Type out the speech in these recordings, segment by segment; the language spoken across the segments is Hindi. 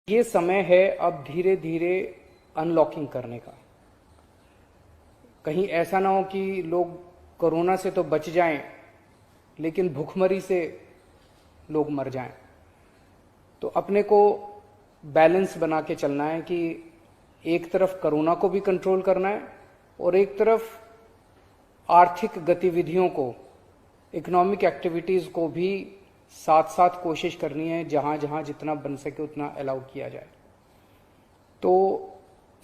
ये समय है अब धीरे धीरे अनलॉकिंग करने का। कहीं ऐसा ना हो कि लोग कोरोना से तो बच जाएं लेकिन भूखमरी से लोग मर जाएं। तो अपने को बैलेंस बना के चलना है कि एक तरफ कोरोना को भी कंट्रोल करना है और एक तरफ आर्थिक गतिविधियों को, इकोनॉमिक एक्टिविटीज को भी साथ साथ कोशिश करनी है, जहां जहां जितना बन सके उतना अलाउ किया जाए। तो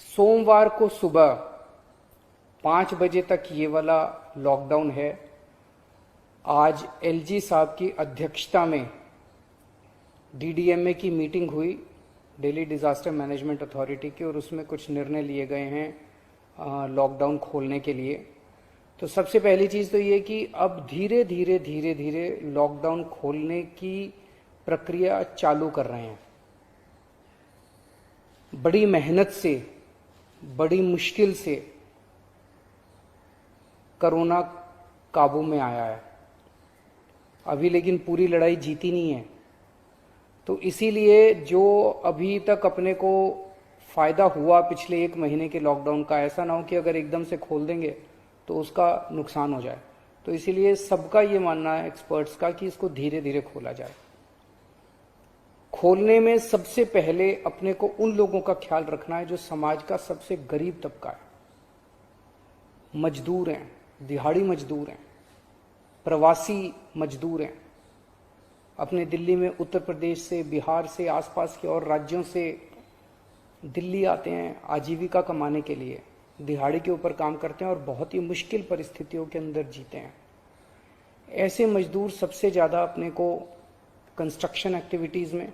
सोमवार को सुबह 5 बजे तक ये वाला लॉकडाउन है। आज एलजी साहब की अध्यक्षता में डीडीएमए की मीटिंग हुई, दिल्ली डिजास्टर मैनेजमेंट अथॉरिटी की, और उसमें कुछ निर्णय लिए गए हैं लॉकडाउन खोलने के लिए। तो सबसे पहली चीज तो ये कि अब धीरे धीरे लॉकडाउन खोलने की प्रक्रिया चालू कर रहे हैं। बड़ी मेहनत से, बड़ी मुश्किल से कोरोना काबू में आया है अभी, लेकिन पूरी लड़ाई जीती नहीं है। तो इसीलिए जो अभी तक अपने को फायदा हुआ पिछले 1 महीने के लॉकडाउन का, ऐसा ना हो कि अगर एकदम से खोल देंगे तो उसका नुकसान हो जाए। तो इसीलिए सबका ये मानना है, एक्सपर्ट्स का, कि इसको धीरे धीरे खोला जाए। खोलने में सबसे पहले अपने को उन लोगों का ख्याल रखना है जो समाज का सबसे गरीब तबका है। मजदूर हैं, दिहाड़ी मजदूर हैं, प्रवासी मजदूर हैं। अपने दिल्ली में उत्तर प्रदेश से, बिहार से, आसपास के और राज्यों से दिल्ली आते हैं आजीविका कमाने के लिए, दिहाड़ी के ऊपर काम करते हैं और बहुत ही मुश्किल परिस्थितियों के अंदर जीते हैं। ऐसे मजदूर सबसे ज्यादा अपने को कंस्ट्रक्शन एक्टिविटीज में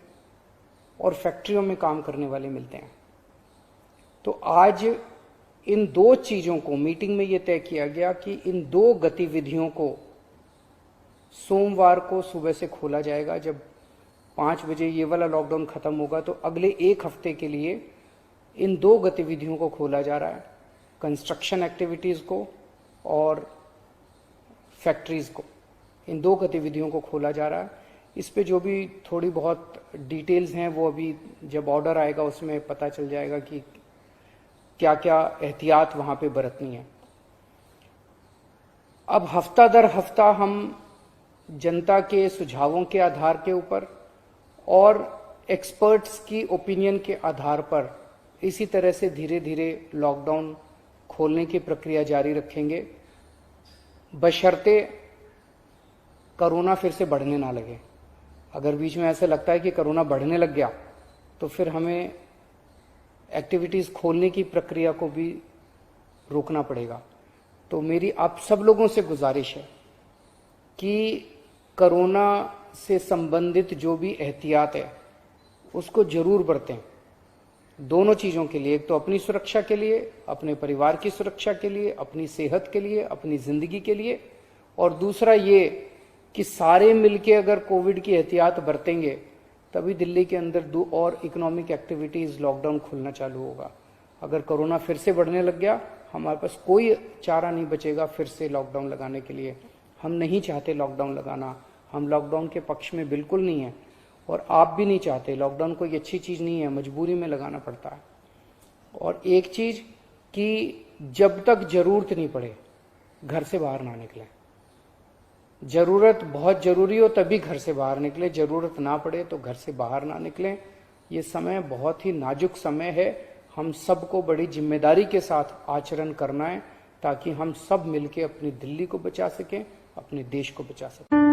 और फैक्ट्रियों में काम करने वाले मिलते हैं। तो आज इन 2 चीजों को मीटिंग में यह तय किया गया कि इन 2 गतिविधियों को सोमवार को सुबह से खोला जाएगा। जब 5 बजे ये वाला लॉकडाउन खत्म होगा तो अगले 1 हफ्ते के लिए इन 2 गतिविधियों को खोला जा रहा है, कंस्ट्रक्शन एक्टिविटीज को और फैक्ट्रीज को। इन 2 गतिविधियों को खोला जा रहा है। इस पे जो भी थोड़ी बहुत डिटेल्स हैं वो अभी जब ऑर्डर आएगा उसमें पता चल जाएगा कि क्या क्या एहतियात वहां पे बरतनी है। अब हफ्ता दर हफ्ता हम जनता के सुझावों के आधार के ऊपर और एक्सपर्ट्स की ओपिनियन के आधार पर इसी तरह से धीरे धीरे लॉकडाउन खोलने की प्रक्रिया जारी रखेंगे, बशर्ते कोरोना फिर से बढ़ने ना लगे। अगर बीच में ऐसा लगता है कि कोरोना बढ़ने लग गया तो फिर हमें एक्टिविटीज खोलने की प्रक्रिया को भी रोकना पड़ेगा। तो मेरी आप सब लोगों से गुजारिश है कि कोरोना से संबंधित जो भी एहतियात है उसको जरूर बरतें, दोनों चीजों के लिए। एक तो अपनी सुरक्षा के लिए, अपने परिवार की सुरक्षा के लिए, अपनी सेहत के लिए, अपनी जिंदगी के लिए, और दूसरा ये कि सारे मिलके अगर कोविड की एहतियात बरतेंगे तभी दिल्ली के अंदर 2 और इकोनॉमिक एक्टिविटीज लॉकडाउन खुलना चालू होगा। अगर कोरोना फिर से बढ़ने लग गया, हमारे पास कोई चारा नहीं बचेगा फिर से लॉकडाउन लगाने के लिए। हम नहीं चाहते लॉकडाउन लगाना, हम लॉकडाउन के पक्ष में बिल्कुल नहीं है, और आप भी नहीं चाहते। लॉकडाउन कोई अच्छी चीज नहीं है, मजबूरी में लगाना पड़ता है। और एक चीज कि जब तक जरूरत नहीं पड़े घर से बाहर ना निकलें। जरूरत बहुत जरूरी हो तभी घर से बाहर निकले, जरूरत ना पड़े तो घर से बाहर ना निकलें। ये समय बहुत ही नाजुक समय है, हम सबको बड़ी जिम्मेदारी के साथ आचरण करना है ताकि हम सब मिलकर अपनी दिल्ली को बचा सकें, अपने देश को बचा सकें।